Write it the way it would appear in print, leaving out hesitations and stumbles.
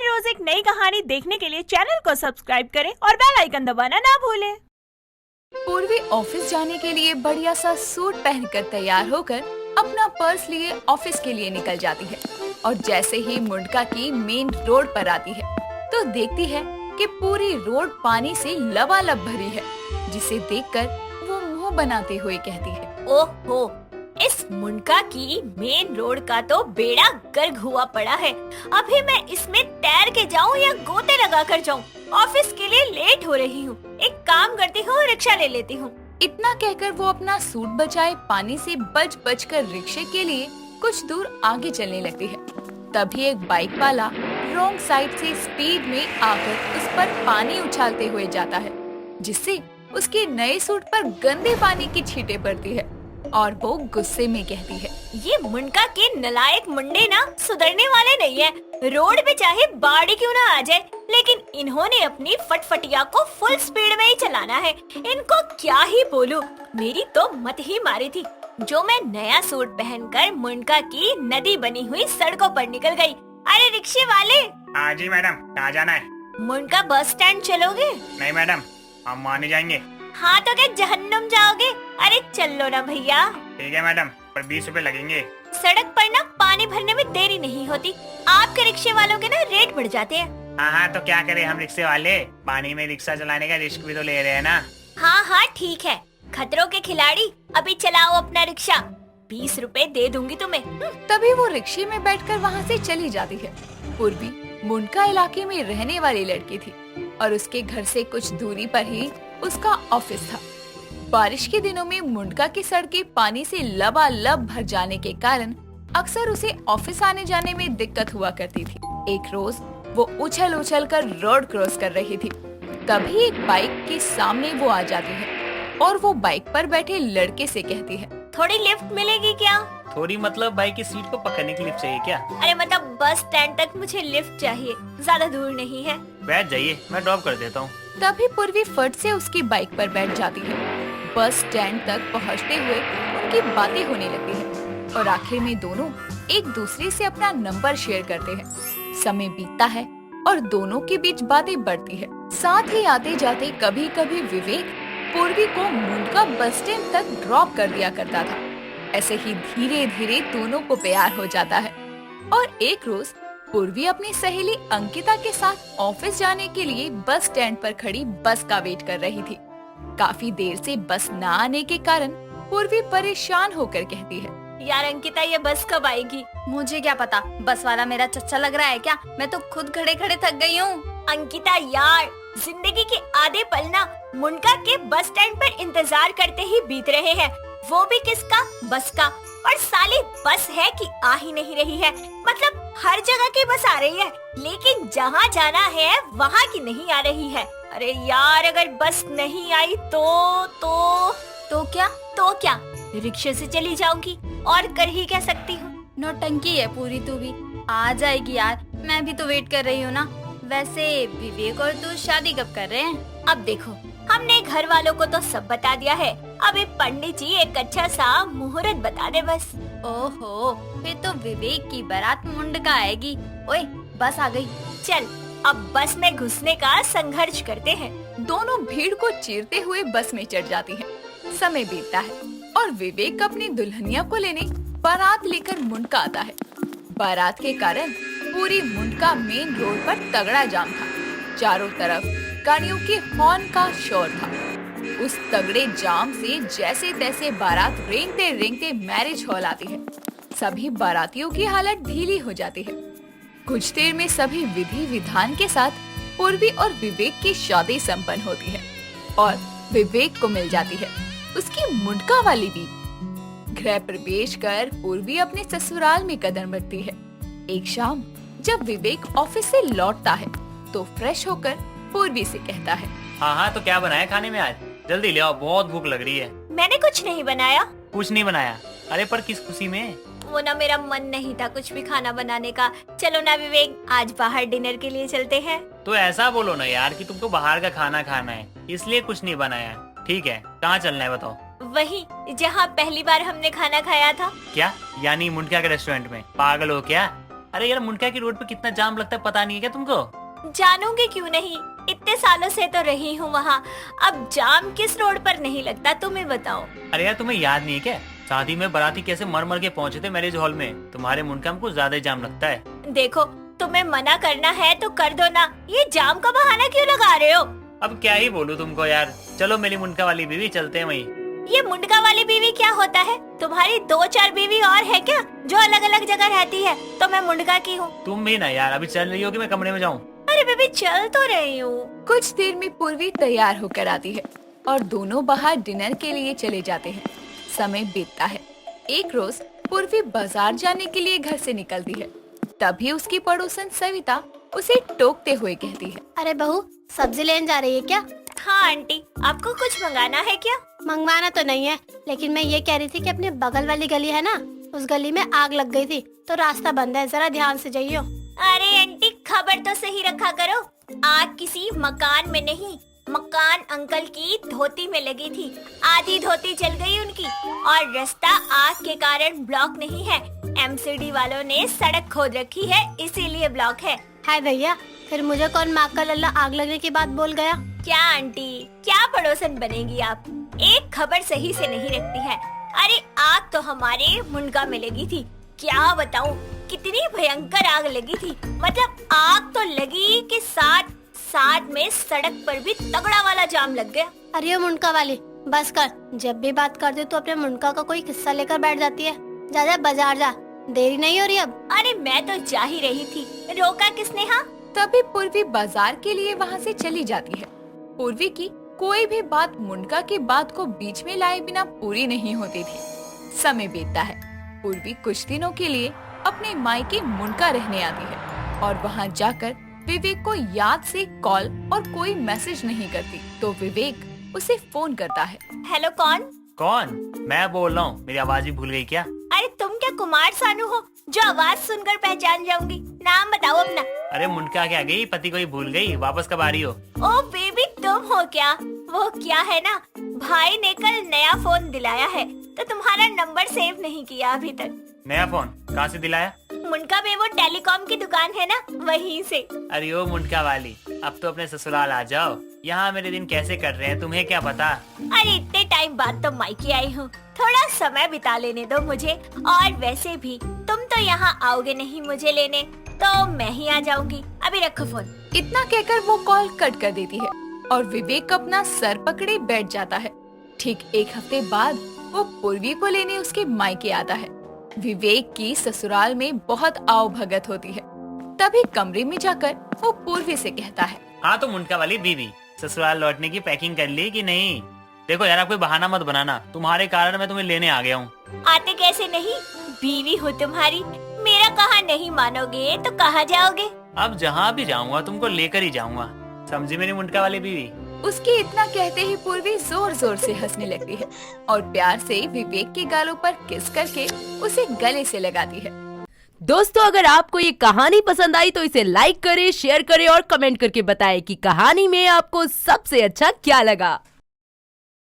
हर रोज एक नई कहानी देखने के लिए चैनल को सब्सक्राइब करें और बेल आइकन दबाना ना भूलें। पूर्वी ऑफिस जाने के लिए बढ़िया सा सूट पहनकर तैयार होकर अपना पर्स लिए ऑफिस के लिए निकल जाती है और जैसे ही मुंडका की मेन रोड पर आती है तो देखती है कि पूरी रोड पानी से लबालब भरी है, जिसे देखकर वो मुंह बनाते हुए कहती है, ओहो, इस मुंडका की मेन रोड का तो बेड़ा गर्क हुआ पड़ा है। अभी मैं इसमें तैर के जाऊं या गोते लगा कर जाऊं? ऑफिस के लिए लेट हो रही हूँ। एक काम करती हूँ, रिक्शा ले लेती हूँ। इतना कहकर वो अपना सूट बचाए पानी से बच बच कर रिक्शे के लिए कुछ दूर आगे चलने लगती है। तभी एक बाइक वाला रॉन्ग साइड से स्पीड में आकर उस पर पानी उछालते हुए जाता है, जिससे उसके नए सूट पर गंदे पानी की छींटे पड़ती है और वो गुस्से में कहती है, ये मुंडका के नलायक मुंडे ना सुधरने वाले नहीं है। रोड पे चाहे बाड़ी क्यों ना आ जाए, लेकिन इन्होंने अपनी फटफटिया को फुल स्पीड में ही चलाना है। इनको क्या ही बोलूं, मेरी तो मत ही मारी थी जो मैं नया सूट पहनकर मुंडका की नदी बनी हुई सड़कों पर निकल गई। अरे रिक्शे वाले! हाँ जी मैडम, कहाँ जाना है? मुंडका बस स्टैंड चलोगे? नहीं मैडम, हम माने जाएंगे। हाँ तो क्या जहन्नुम जाओगे? अरे चलो ना भैया। ठीक है मैडम, पर 20 रुपए लगेंगे। सड़क पर ना पानी भरने में देरी नहीं होती। आपके रिक्शे वालों के ना रेट बढ़ जाते हैं। हाँ तो क्या करें हम रिक्शे वाले, पानी में रिक्शा चलाने का रिस्क भी तो ले रहे हैं ना। हाँ ठीक है, खतरों के खिलाड़ी, अभी चलाओ अपना रिक्शा। 20 रुपए दे दूंगी तुम्हें। तभी वो रिक्शे में बैठकर वहाँ से चली जाती है। पूर्वी मुंडका इलाके में रहने वाली लड़की थी और उसके घर से कुछ दूरी पर ही उसका ऑफिस था। बारिश के दिनों में मुंडका की सड़कें पानी से लबालब भर जाने के कारण अक्सर उसे ऑफिस आने जाने में दिक्कत हुआ करती थी। एक रोज वो उछल उछल कर रोड क्रॉस कर रही थी, तभी एक बाइक के सामने वो आ जाती है और वो बाइक पर बैठे लड़के से कहती है, थोड़ी लिफ्ट मिलेगी क्या? थोड़ी मतलब बाइक की सीट को पकड़ने की लिफ्ट चाहिए क्या? अरे मतलब बस स्टैंड तक मुझे लिफ्ट चाहिए, ज्यादा दूर नहीं है। बैठ जाइए, मैं ड्रॉप कर देता हूँ। तभी पूर्वी फट से उसकी बाइक पर बैठ जाती है। बस स्टैंड तक पहुंचते हुए उनकी बातें होने लगती है और आखिर में दोनों एक दूसरे से अपना नंबर शेयर करते हैं। समय बीतता है और दोनों के बीच बातें बढ़ती है। साथ ही आते जाते कभी कभी विवेक पूर्वी को मुंडका बस स्टैंड तक ड्रॉप कर दिया करता था। ऐसे ही धीरे धीरे दोनों को प्यार हो जाता है और एक रोज पूर्वी अपनी सहेली अंकिता के साथ ऑफिस जाने के लिए बस स्टैंड पर खड़ी बस का वेट कर रही थी। काफी देर से बस न आने के कारण पूर्वी परेशान होकर कहती है, यार अंकिता, ये बस कब आएगी? मुझे क्या पता, बस वाला मेरा चच्चा लग रहा है क्या? मैं तो खुद खड़े खड़े थक गई हूँ। अंकिता यार, जिंदगी के आधे पल ना मुंडका के बस स्टैंड पर इंतजार करते ही बीत रहे हैं। वो भी किसका? बस का। और साली बस है कि आ ही नहीं रही है। मतलब हर जगह की बस आ रही है, लेकिन जहाँ जाना है वहाँ की नहीं आ रही है। अरे यार, अगर बस नहीं आई तो क्या रिक्शे से चली जाऊंगी, और कर ही क्या सकती हूँ। नौटंकी है पूरी, तू भी आ जाएगी यार, मैं भी तो वेट कर रही हूँ ना। वैसे विवेक और तू शादी कब कर रहे हैं? अब देखो, हमने घर वालों को तो सब बता दिया है। अभी पंडित जी एक अच्छा सा मुहूर्त बता दे बस। ओहो, फिर तो विवेक की बारात मुंडका आएगी। ओए, बस आ गई। चल, अब बस में घुसने का संघर्ष करते हैं। दोनों भीड़ को चीरते हुए बस में चढ़ जाती हैं। समय बीतता है और विवेक अपनी दुल्हनिया को लेने बारात लेकर मुंडका आता है। बारात के कारण पूरी मुंडका मेन रोड पर तगड़ा जाम था। चारों तरफ गाड़ियों के हॉर्न का शोर था। उस तगड़े जाम से जैसे तैसे बारात रेंगते रेंगते मैरिज हॉल आती है। सभी बारातियों की हालत ढीली हो जाती है। कुछ देर में सभी विधि विधान के साथ पूर्वी और विवेक की शादी संपन्न होती है और विवेक को मिल जाती है उसकी मुंडका वाली भी। गृह प्रवेश कर पूर्वी अपने ससुराल में कदम रखती है। एक शाम जब विवेक ऑफिस से लौटता है तो फ्रेश होकर पूर्वी से कहता है, हाँ तो क्या बनाया खाने में आज? जल्दी ले आओ, बहुत भूख लग रही है। मैंने कुछ नहीं बनाया। कुछ नहीं बनाया? अरे पर किस खुशी में? वो ना मेरा मन नहीं था कुछ भी खाना बनाने का। चलो ना विवेक, आज बाहर डिनर के लिए चलते हैं। तो ऐसा बोलो ना यार कि तुमको बाहर का खाना खाना है, इसलिए कुछ नहीं बनाया। ठीक है, कहाँ चलना है बताओ? वही जहाँ पहली बार हमने खाना खाया था। क्या? यानी मुंडका के रेस्टोरेंट में? पागल हो क्या? अरे यार, मुंडका की रोड पे कितना जाम लगता है पता नहीं है क्या तुमको? जानूंगी क्यों नहीं, इतने सालों से तो रही हूँ वहाँ। अब जाम किस रोड पर नहीं लगता, तुम्हें बताओ। अरे यार, तुम्हें याद नहीं है क्या? शादी में बाराती कैसे मर मर के पहुँचे थे मैरिज हॉल में। तुम्हारे मुंडका में कुछ ज्यादा ही जाम लगता है। देखो, तुम्हें मना करना है तो कर दो ना, ये जाम का बहाना क्यों लगा रहे हो? अब क्या ही बोलूं तुमको यार। चलो मेरी मुंडका वाली बीवी, चलते हैं वहीं। ये मुंडका वाली बीवी क्या होता है? तुम्हारी 2-4 बीवी और है क्या जो अलग अलग जगह रहती है? तो मैं मुंडका की हूँ। तुम भी ना यार, अभी चल रही हो कि मैं कमरे में जाऊँ? अरे बेबी, चल तो रही हूँ। कुछ देर में पूर्वी तैयार होकर आती है और दोनों बाहर डिनर के लिए चले जाते हैं। समय बीतता है। एक रोज पूर्वी बाजार जाने के लिए घर से निकलती है। तभी उसकी पड़ोसन सविता उसे टोकते हुए कहती है, अरे बहू, सब्जी लेने जा रही है क्या? हाँ आंटी, आपको कुछ मंगाना है क्या? मंगवाना तो नहीं है, लेकिन मैं ये कह रही थी कि अपने बगल वाली गली है ना, उस गली में आग लग गई थी तो रास्ता बंद है, जरा ध्यान से जाइयो। अरे आंटी, खबर तो सही रखा करो। आग किसी मकान में नहीं, मकान अंकल की धोती में लगी थी। आधी धोती जल गई उनकी और रास्ता आग के कारण ब्लॉक नहीं है। एमसीडी वालों ने सड़क खोद रखी है, इसीलिए ब्लॉक है। हाय भैया, फिर मुझे कौन माँ का लल्ला आग लगने की बात बोल गया? क्या आंटी, क्या पड़ोसन बनेगी आप? एक खबर सही से नहीं रखती है। अरे आग तो हमारे मुंडका में लगी थी। क्या बताऊं, कितनी भयंकर आग लगी थी। मतलब आग तो लगी कि साथ साथ में सड़क पर भी तगड़ा वाला जाम लग गया। अरे ओ मुंडका वाली, बस कर। जब भी बात करती तो अपने मुंडका का कोई किस्सा लेकर बैठ जाती है। जा जा बाजार जा, देरी नहीं हो रही अब? अरे मैं तो जा ही रही थी, रोका किसने? हाँ, तभी पूर्वी बाजार के लिए वहाँ से चली जाती है। पूर्वी की कोई भी बात मुंडका की बात को बीच में लाए बिना पूरी नहीं होती थी। समय बीतता है। पूर्वी कुछ दिनों के लिए अपने मायके मुंडका रहने आती है और वहाँ जाकर विवेक को याद से कॉल और कोई मैसेज नहीं करती तो विवेक उसे फोन करता है। हेलो, कौन? कौन? मैं बोल रहा हूँ। मेरी आवाज भी भूल गई क्या? अरे तुम क्या कुमार सानू हो जो आवाज सुनकर पहचान जाऊंगी? नाम बताओ अपना। अरे मुंडका क्या गई, पति को ही भूल गई, वापस कब आ रही हो? ओ बेबी, तुम हो क्या? वो क्या है ना, भाई ने कल नया फोन दिलाया है तो तुम्हारा नंबर सेव नहीं किया अभी तक। नया फोन कहाँ से दिलाया? मुंडका में वो टेलीकॉम की दुकान है ना, वहीं से। अरे ओ मुंडका वाली, अब तो अपने ससुराल आ जाओ। यहाँ मेरे दिन कैसे कट रहे हैं तुम्हें क्या पता? अरे इतने टाइम बाद तो मायके आई हूँ, थोड़ा समय बिता लेने दो मुझे। और वैसे भी तुम तो यहाँ आओगे नहीं मुझे लेने, तो मैं ही आ जाऊंगी। अभी रखो फोन। इतना कहकर वो कॉल कट कर देती है और विवेक अपना सर पकड़े बैठ जाता है। ठीक एक हफ्ते बाद वो पूर्वी को लेने उसके मायके आता है। विवेक की ससुराल में बहुत आओ भगत होती है। तभी कमरे में जाकर वो पूर्वी से कहता है, हाँ तो मुंडका वाली बीवी, ससुराल लौटने की पैकिंग कर ली कि नहीं? देखो यार, आप कोई बहाना मत बनाना, तुम्हारे कारण मैं तुम्हें लेने आ गया हूँ। आते कैसे नहीं, बीवी हो तुम्हारी। मेरा कहा नहीं मानोगे तो कहाँ जाओगे? अब जहाँ भी जाऊँगा तुमको लेकर ही जाऊँगा, समझी मेरी मुंडका वाली बीवी? उसके इतना कहते ही पूर्वी जोर जोर से हंसने लगती है और प्यार से विवेक के गालों पर किस करके उसे गले से लगाती है। दोस्तों, अगर आपको ये कहानी पसंद आई तो इसे लाइक करें, शेयर करें और कमेंट करके बताएं कि कहानी में आपको सबसे अच्छा क्या लगा।